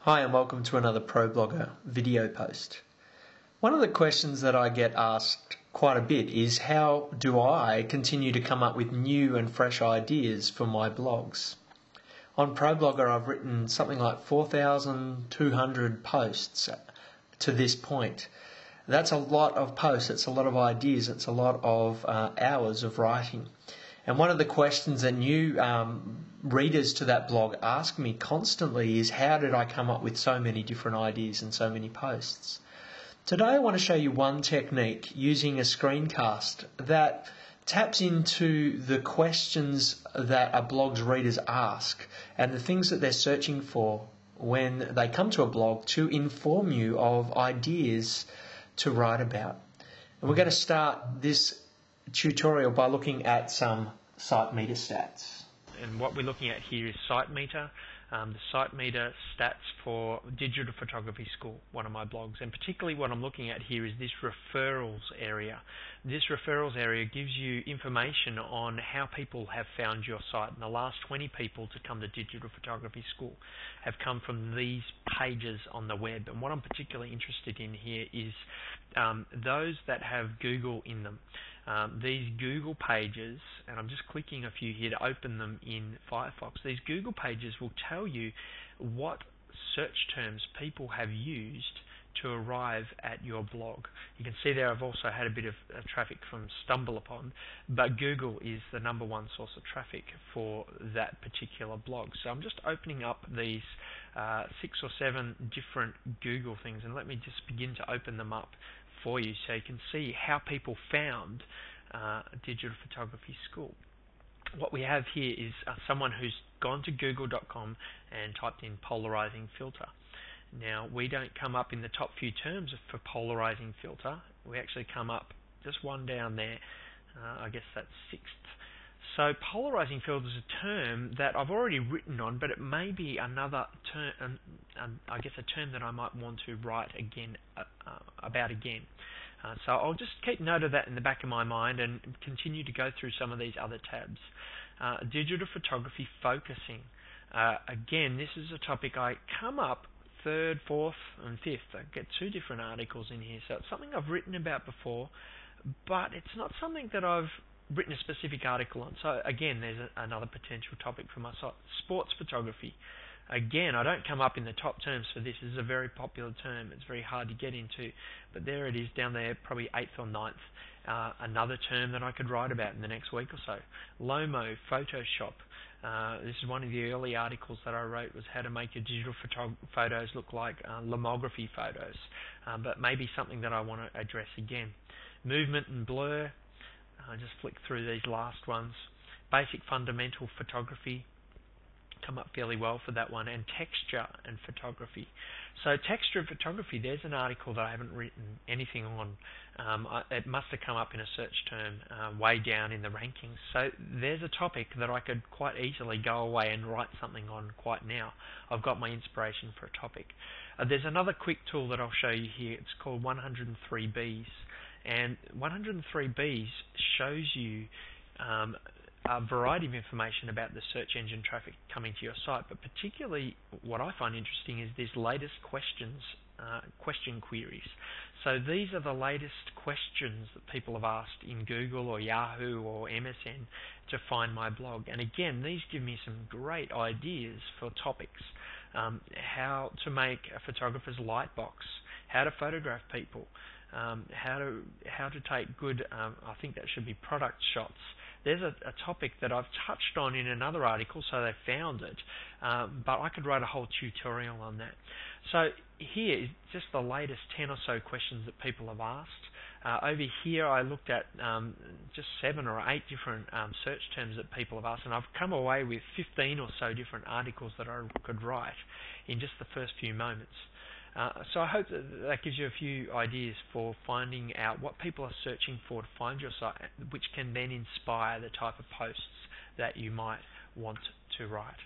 Hi and welcome to another ProBlogger video post. One of the questions that I get asked quite a bit is how do I continue to come up with new and fresh ideas for my blogs? On ProBlogger I've written something like 4,200 posts to this point. That's a lot of posts, it's a lot of ideas, it's a lot of hours of writing. And one of the questions that new readers to that blog ask me constantly is how did I come up with so many different ideas and so many posts? Today I want to show you one technique using a screencast that taps into the questions that a blog's readers ask and the things that they're searching for when they come to a blog to inform you of ideas to write about. And we're going to start this tutorial by looking at some SiteMeter stats. And what we're looking at here is SiteMeter, the SiteMeter stats for Digital Photography School, one of my blogs. And particularly what I'm looking at here is this referrals area. This referrals area gives you information on how people have found your site. And the last 20 people to come to Digital Photography School have come from these pages on the web. And what I'm particularly interested in here is those that have Google in them. These Google pages, and I'm just clicking a few here to open them in Firefox, these Google pages will tell you what search terms people have used to arrive at your blog. You can see there I've also had a bit of traffic from StumbleUpon, but Google is the #1 source of traffic for that particular blog. So I'm just opening up these 6 or 7 different Google things, and let me just begin to open them up for you so you can see how people found Digital Photography School. What we have here is someone who's gone to google.com and typed in polarizing filter. Now we don't come up in the top few terms for polarizing filter. We actually come up just one down there. I guess that's 6th. So polarizing filter is a term that I've already written on, but it may be another term, I guess a term that I might want to write again about again. So I'll just keep note of that in the back of my mind and continue to go through some of these other tabs. Digital photography focusing. Again, this is a topic I come up 3rd, 4th, and 5th. I get 2 different articles in here, so it's something I've written about before, but it's not something that I've written a specific article on. So again, there's another potential topic for my site. Sports photography. Again, I don't come up in the top terms for this. This is a very popular term. It's very hard to get into, but there it is down there, probably 8th or 9th. Another term that I could write about in the next week or so. Lomo, Photoshop. This is one of the early articles that I wrote, was how to make your digital photos look like lomography photos, but maybe something that I want to address again. Movement and blur. I just flick through these last ones. Basic fundamental photography, come up fairly well for that one, and texture and photography. So texture and photography, there's an article that I haven't written anything on. It must have come up in a search term way down in the rankings. So there's a topic that I could quite easily go away and write something on quite now. I've got my inspiration for a topic. There's another quick tool that I'll show you here. It's called 103Bs. And 103Bs shows you a variety of information about the search engine traffic coming to your site, but particularly what I find interesting is these latest questions, question queries. So these are the latest questions that people have asked in Google or Yahoo or MSN to find my blog. And again, these give me some great ideas for topics. How to make a photographer's light box, how to photograph people, how to take good, I think that should be product shots. There's a topic that I've touched on in another article, so they found it, but I could write a whole tutorial on that. So here is just the latest 10 or so questions that people have asked. Over here I looked at just 7 or 8 different search terms that people have asked, and I've come away with 15 or so different articles that I could write in just the first few moments. So I hope that gives you a few ideas for finding out what people are searching for to find your site, which can then inspire the type of posts that you might want to write.